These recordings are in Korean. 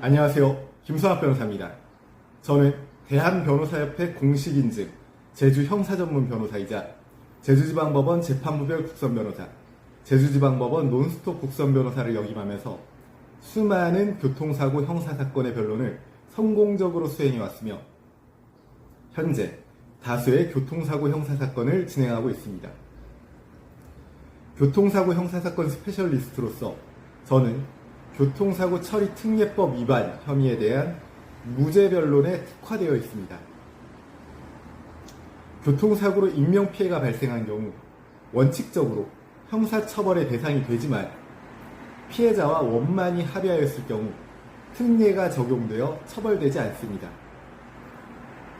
안녕하세요. 김성학 변호사입니다. 저는 대한변호사협회 공식인증 제주 형사전문 변호사이자 제주지방법원 재판부별 국선변호사, 제주지방법원 논스톱 국선변호사를 역임하면서 수많은 교통사고 형사사건의 변론을 성공적으로 수행해왔으며 현재 다수의 교통사고 형사사건을 진행하고 있습니다. 교통사고 형사사건 스페셜리스트로서 저는 교통사고 처리 특례법 위반 혐의에 대한 무죄 변론에 특화되어 있습니다. 교통사고로 인명피해가 발생한 경우 원칙적으로 형사처벌의 대상이 되지만 피해자와 원만히 합의하였을 경우 특례가 적용되어 처벌되지 않습니다.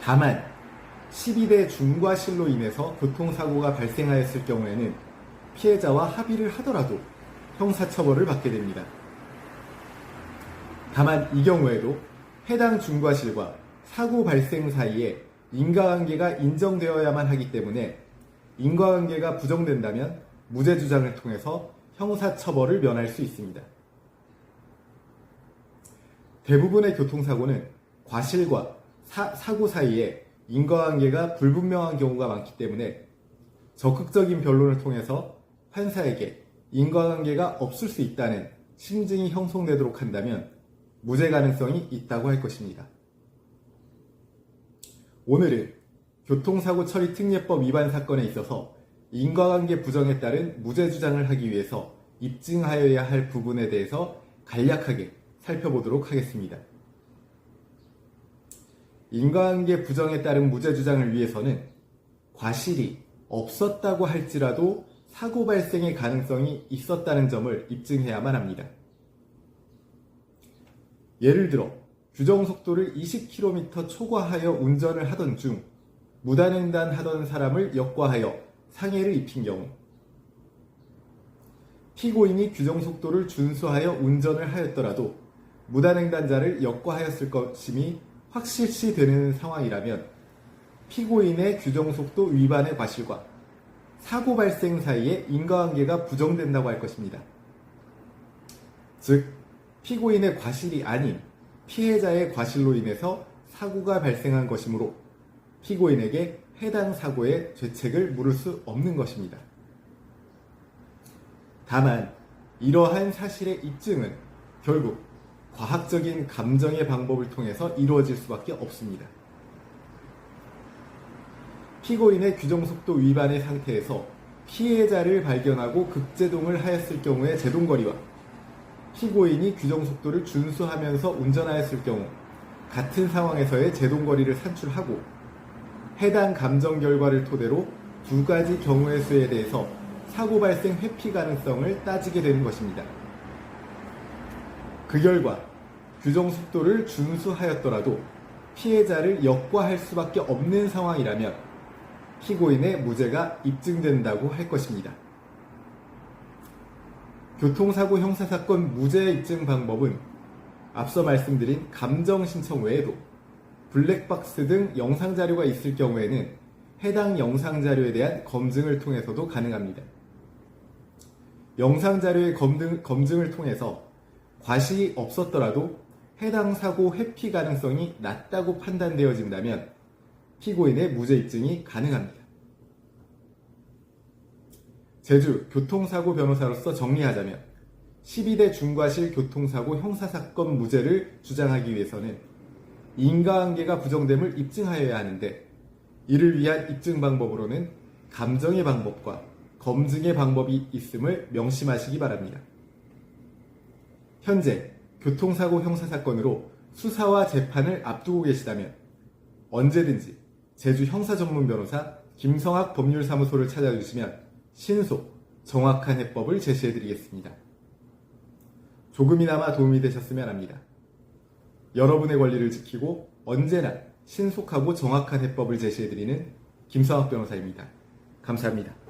다만 12대 중과실로 인해서 교통사고가 발생하였을 경우에는 피해자와 합의를 하더라도 형사처벌을 받게 됩니다. 다만 이 경우에도 해당 중과실과 사고 발생 사이에 인과관계가 인정되어야만 하기 때문에 인과관계가 부정된다면 무죄 주장을 통해서 형사처벌을 면할 수 있습니다. 대부분의 교통사고는 과실과 사고 사이에 인과관계가 불분명한 경우가 많기 때문에 적극적인 변론을 통해서 판사에게 인과관계가 없을 수 있다는 심증이 형성되도록 한다면 무죄 가능성이 있다고 할 것입니다. 오늘은 교통사고 처리 특례법 위반 사건에 있어서 인과관계 부정에 따른 무죄 주장을 하기 위해서 입증하여야 할 부분에 대해서 간략하게 살펴보도록 하겠습니다. 인과관계 부정에 따른 무죄 주장을 위해서는 과실이 없었다고 할지라도 사고 발생의 가능성이 있었다는 점을 입증해야만 합니다. 예를 들어 규정속도를 20km 초과하여 운전을 하던 중 무단횡단하던 사람을 역과하여 상해를 입힌 경우, 피고인이 규정속도를 준수하여 운전을 하였더라도 무단횡단자를 역과하였을 것임이 확실시 되는 상황이라면 피고인의 규정속도 위반의 과실과 사고 발생 사이에 인과관계가 부정된다고 할 것입니다. 즉, 피고인의 과실이 아닌 피해자의 과실로 인해서 사고가 발생한 것이므로 피고인에게 해당 사고의 죄책을 물을 수 없는 것입니다. 다만 이러한 사실의 입증은 결국 과학적인 감정의 방법을 통해서 이루어질 수밖에 없습니다. 피고인의 규정속도 위반의 상태에서 피해자를 발견하고 급제동을 하였을 경우의 제동거리와 피고인이 규정속도를 준수하면서 운전하였을 경우 같은 상황에서의 제동거리를 산출하고 해당 감정 결과를 토대로 두 가지 경우의 수에 대해서 사고 발생 회피 가능성을 따지게 되는 것입니다. 그 결과 규정속도를 준수하였더라도 피해자를 역과할 수밖에 없는 상황이라면 피고인의 무죄가 입증된다고 할 것입니다. 교통사고 형사사건 무죄 입증 방법은 앞서 말씀드린 감정신청 외에도 블랙박스 등 영상자료가 있을 경우에는 해당 영상자료에 대한 검증을 통해서도 가능합니다. 영상자료의 검증을 통해서 과실이 없었더라도 해당 사고 회피 가능성이 낮다고 판단되어진다면 피고인의 무죄 입증이 가능합니다. 제주 교통사고 변호사로서 정리하자면 12대 중과실 교통사고 형사사건 무죄를 주장하기 위해서는 인과관계가 부정됨을 입증하여야 하는데 이를 위한 입증 방법으로는 감정의 방법과 검증의 방법이 있음을 명심하시기 바랍니다. 현재 교통사고 형사사건으로 수사와 재판을 앞두고 계시다면 언제든지 제주 형사전문변호사 김성학 법률사무소를 찾아주시면 신속, 정확한 해법을 제시해드리겠습니다. 조금이나마 도움이 되셨으면 합니다. 여러분의 권리를 지키고 언제나 신속하고 정확한 해법을 제시해드리는 김성학 변호사입니다. 감사합니다.